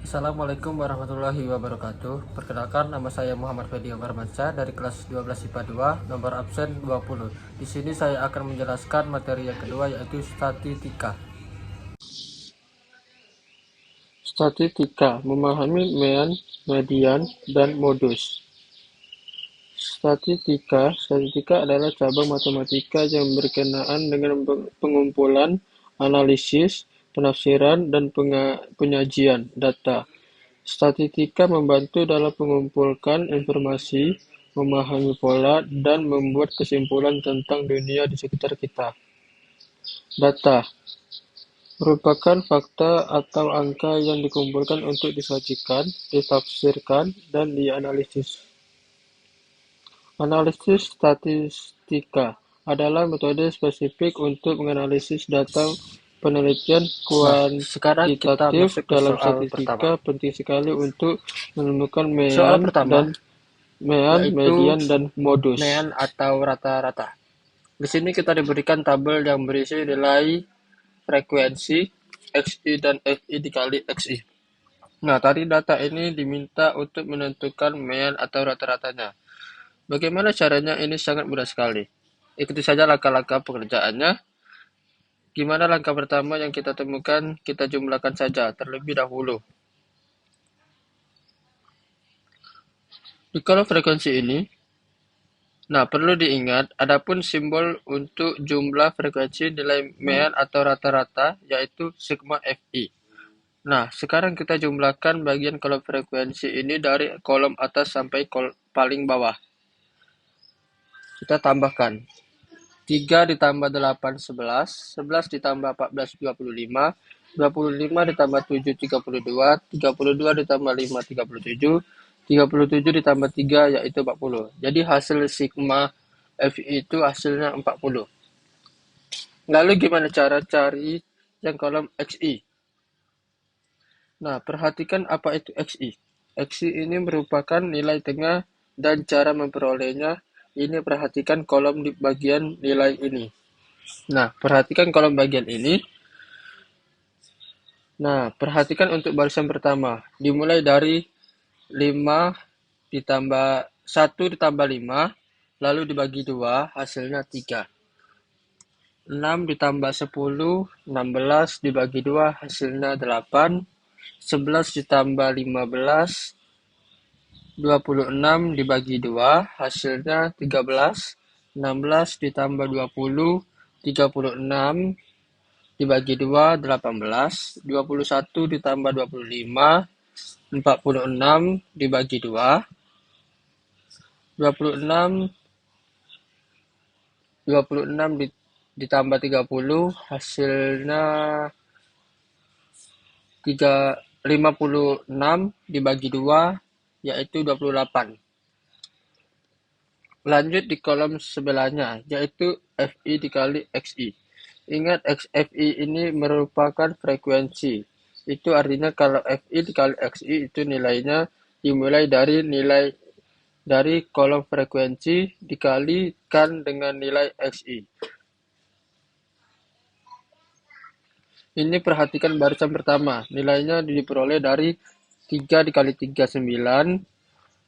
Assalamualaikum warahmatullahi wabarakatuh. Perkenalkan, nama saya Muhammad Fedi Amarmansyah dari kelas 12 IPA 2, nomor absen 20. Di sini saya akan menjelaskan materi yang kedua, yaitu statistika. Statistika memahami mean, median, dan modus. Statistika adalah cabang matematika yang berkenaan dengan pengumpulan, analisis, penafsiran, dan penyajian data. Statistika membantu dalam mengumpulkan informasi, memahami pola, dan membuat kesimpulan tentang dunia di sekitar kita. Data merupakan fakta atau angka yang dikumpulkan untuk disajikan, ditafsirkan, dan dianalisis. Analisis statistika adalah metode spesifik untuk menganalisis data penelitian Nah, sekarang kita kuantitatif masuk ke dalam soal pertama. statistika penting sekali untuk menemukan Soal pertama mean, yaitu median, dan modus. mean atau rata-rata. Di sini kita diberikan tabel yang berisi nilai frekuensi XI dan FI dikali XI. Nah, tadi data ini diminta untuk menentukan mean atau rata-ratanya. Bagaimana caranya? Ini sangat mudah sekali. Ikuti saja langkah-langkah pengerjaannya. Gimana langkah pertama yang kita temukan? Kita jumlahkan saja terlebih dahulu. Di kolom frekuensi ini, nah perlu diingat, adapun simbol untuk jumlah frekuensi nilai mean atau rata-rata, yaitu sigma Fi. Nah, sekarang kita jumlahkan bagian kolom frekuensi ini dari kolom atas sampai paling bawah. Kita tambahkan 3 ditambah 8, 11. 11 ditambah 14, 25. 25 ditambah 7, 32. 32 ditambah 5, 37. 37 ditambah 3, yaitu 40. Jadi hasil sigma Fi itu hasilnya 40. Lalu gimana cara cari yang kolom Xi? Nah, perhatikan apa itu Xi. Xi ini merupakan nilai tengah dan cara memperolehnya. Ini perhatikan kolom di bagian nilai ini. Nah, perhatikan kolom bagian ini. Nah, perhatikan untuk barisan pertama. Dimulai dari 5 ditambah 1 ditambah 5, lalu dibagi 2, hasilnya 3. 6 ditambah 10, 16 dibagi 2, hasilnya 8. 11 ditambah 15, 26 dibagi 2, hasilnya 13. 16 ditambah 20, 36 dibagi 2, 18. 21 ditambah 25, 46 dibagi 2. 26 26 ditambah 30, hasilnya 56 dibagi 2, yaitu 28. Lanjut di kolom sebelahnya, yaitu Fi dikali Xi. Ingat, Fi ini merupakan frekuensi. Itu artinya kalau Fi dikali Xi itu nilainya dimulai dari kolom frekuensi dikalikan dengan nilai Xi. Ini perhatikan barisan pertama. Nilainya diperoleh dari 3 dikali 3, 9.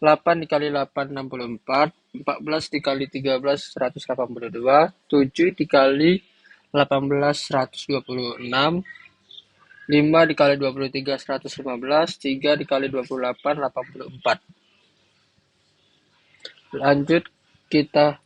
8 dikali 8, 64. 14 dikali 13, 182. 7 dikali 18, 126. 5 dikali 23, 115. 3 dikali 28, 84. Lanjut, kita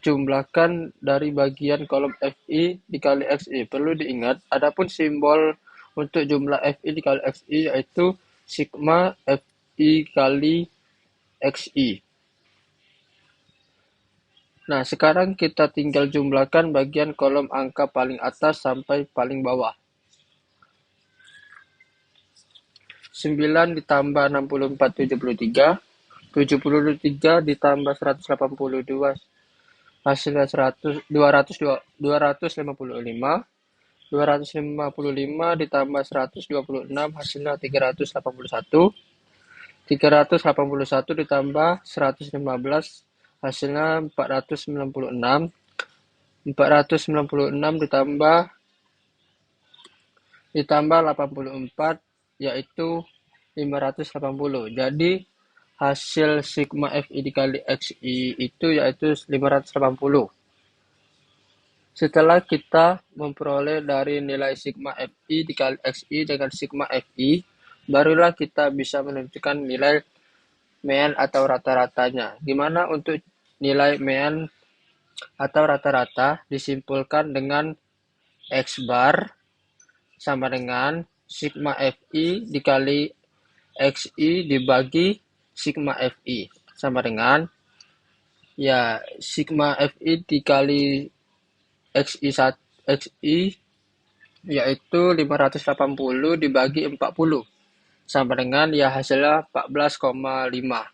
jumlahkan dari bagian kolom Fi dikali Xi. Perlu diingat, adapun simbol untuk jumlah Fi dikali Xi yaitu sigma Fi kali Xi. Nah, sekarang kita tinggal jumlahkan bagian kolom angka paling atas sampai paling bawah. 9 ditambah 64, 73. 73 ditambah 182, hasilnya 255. 255 ditambah 126, hasilnya 381. 381 ditambah 115, hasilnya 496. 496 ditambah 84, yaitu 580. Jadi hasil sigma FI dikali XI itu yaitu 580. Setelah kita memperoleh dari nilai sigma FI dikali XI dengan sigma FI, barulah kita bisa menentukan nilai mean atau rata-ratanya. Gimana untuk nilai mean atau rata-rata disimpulkan dengan X bar sama dengan sigma FI dikali XI dibagi sigma FI sama dengan ya sigma FI dikali XI yaitu 580 dibagi 40 sama dengan ya hasilnya 14,5.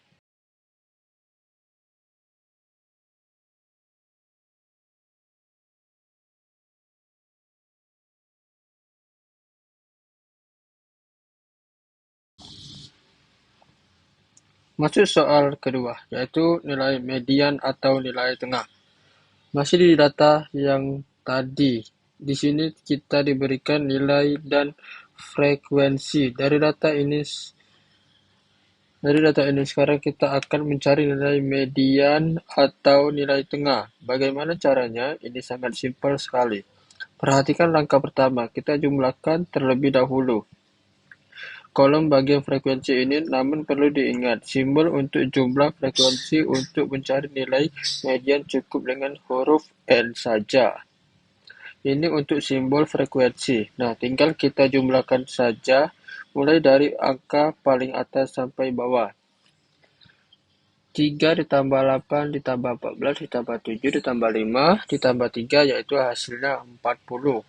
Masuk soal kedua, yaitu nilai median atau nilai tengah. Masih di data yang tadi, di sini kita diberikan nilai dan frekuensi. Dari data ini sekarang kita akan mencari nilai median atau nilai tengah. Bagaimana caranya? Ini sangat simpel sekali. Perhatikan langkah pertama, kita jumlahkan terlebih dahulu kolom bagian frekuensi ini, namun perlu diingat, simbol untuk jumlah frekuensi untuk mencari nilai median cukup dengan huruf N saja. Ini untuk simbol frekuensi. Nah, tinggal kita jumlahkan saja, mulai dari angka paling atas sampai bawah. 3 ditambah 8 ditambah 14 ditambah 7 ditambah 5 ditambah 3 yaitu hasilnya 40.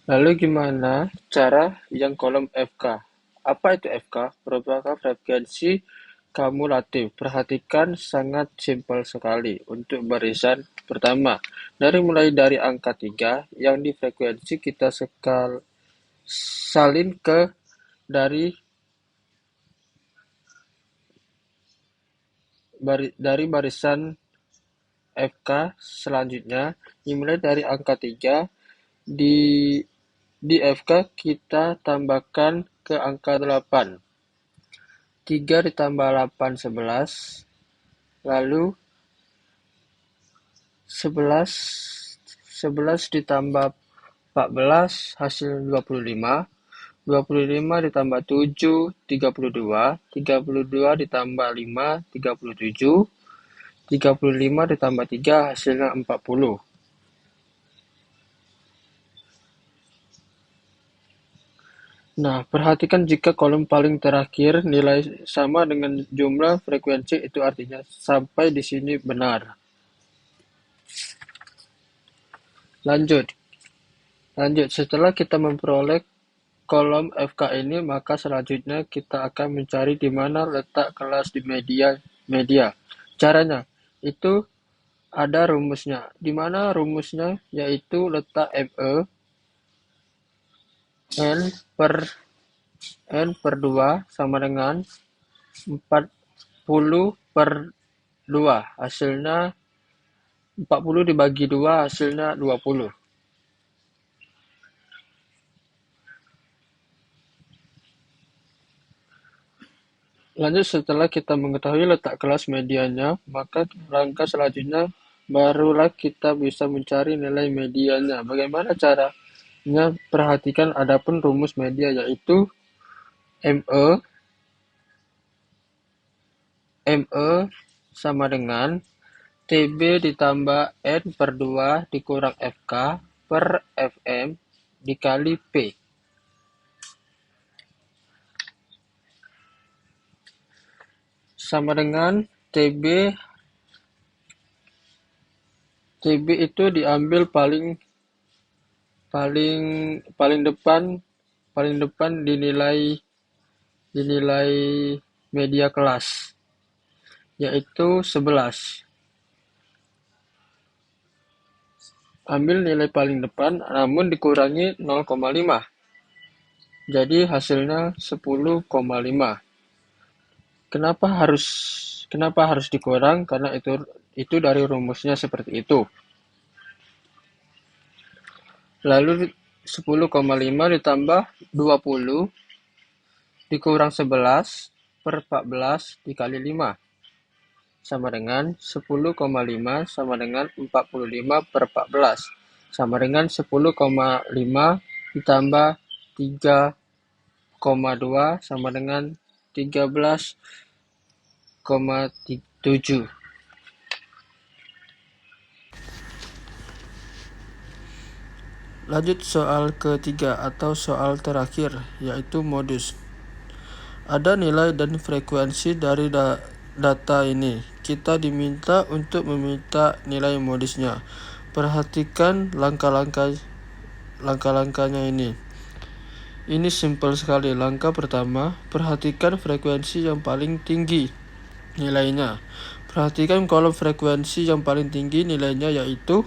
Lalu gimana cara yang kolom FK? Apa itu FK? Merupakan frekuensi kumulatif. Perhatikan sangat simpel sekali untuk barisan pertama. Mulai dari angka 3 yang di frekuensi kita salin ke dari barisan FK selanjutnya. Dimulai dari angka 3 di FK kita tambahkan ke angka 8. 3 ditambah 8, 11. Lalu 11 ditambah 14, hasil 25. 25 ditambah 7, 32. 32 ditambah 5, 37. 35 ditambah 3, hasilnya 40. Nah, perhatikan jika kolom paling terakhir nilai sama dengan jumlah frekuensi, itu artinya sampai di sini benar. Lanjut, setelah kita memperoleh kolom FK ini, maka selanjutnya kita akan mencari di mana letak kelas di media. Caranya, itu ada rumusnya. Di mana rumusnya? Yaitu letak ME N per 2 sama dengan 40 per 2. Hasilnya 40 dibagi 2, hasilnya 20. Lanjut, setelah kita mengetahui letak kelas medianya, maka langkah selanjutnya barulah kita bisa mencari nilai medianya. Bagaimana caranya? Perhatikan adapun rumus media, yaitu ME sama dengan TB ditambah N per 2 dikurang FK per FM dikali P. Sama dengan TB itu diambil paling depan dinilai media kelas, yaitu 11. Ambil nilai paling depan namun dikurangi 0,5. Jadi hasilnya 10,5. Kenapa harus dikurang? Karena itu dari rumusnya seperti itu. Lalu 10,5 ditambah 20 dikurang 11 per 14 dikali 5 sama dengan 10,5 sama dengan 45 per 14 sama dengan 10,5 ditambah 3,2 sama dengan 13,7. Lanjut soal ketiga atau soal terakhir, yaitu modus. Ada nilai dan frekuensi dari data ini. Kita diminta untuk meminta nilai modusnya. Perhatikan langkah-langkahnya ini. Ini simpel sekali. Langkah pertama, perhatikan frekuensi yang paling tinggi nilainya. Perhatikan kolom frekuensi yang paling tinggi nilainya yaitu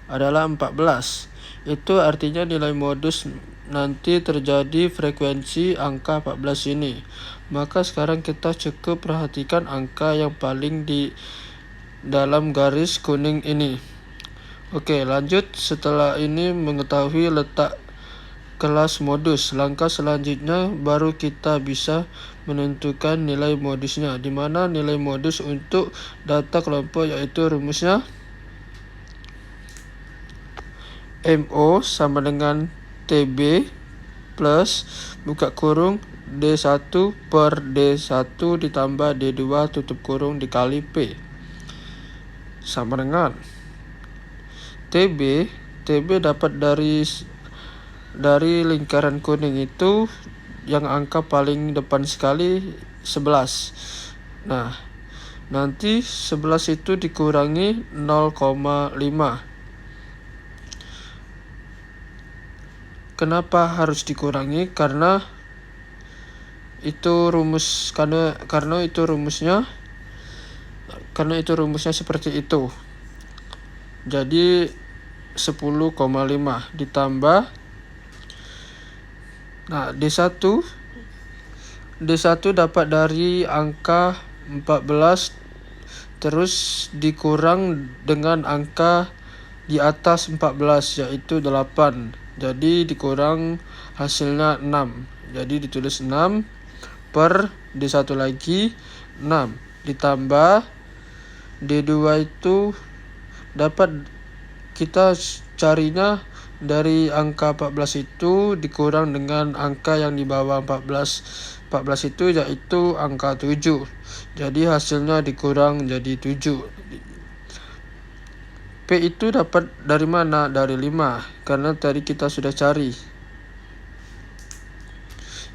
adalah 14. Itu artinya nilai modus nanti terjadi frekuensi angka 14 ini. Maka sekarang kita cukup perhatikan angka yang paling di dalam garis kuning ini. Oke, lanjut. Setelah ini mengetahui letak kelas modus, langkah selanjutnya baru kita bisa menentukan nilai modusnya, di mana nilai modus untuk data kelompok yaitu rumusnya MO sama dengan TB plus buka kurung D1 per D1 ditambah D2 tutup kurung dikali P sama dengan TB dapat dari lingkaran kuning itu yang angka paling depan sekali 11. Nah, nanti 11 itu dikurangi 0,5. Kenapa harus dikurangi? Karena itu rumusnya seperti itu. Jadi 10,5 ditambah D1 dapat dari angka 14 terus dikurang dengan angka di atas 14 yaitu 8. Jadi dikurang hasilnya 6. Jadi ditulis 6 per D1 lagi 6 ditambah D2 itu dapat kita carinya dari angka 14 itu dikurang dengan angka yang di bawah 14 itu yaitu angka 7. Jadi hasilnya dikurang jadi 7. P itu dapat dari mana? Dari 5, karena tadi kita sudah cari.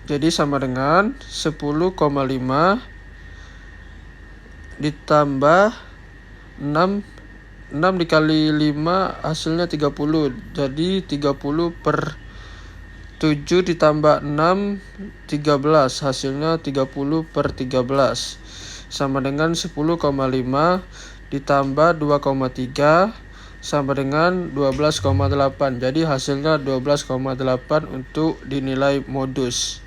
Jadi sama dengan 10,5 ditambah 6 dikali 5 hasilnya 30. Jadi 30 per 7 ditambah 6 13 hasilnya 30 per 13 sama dengan 10,5 ditambah 2,3 sama dengan 12,8. Jadi hasilnya 12,8 untuk dinilai modus.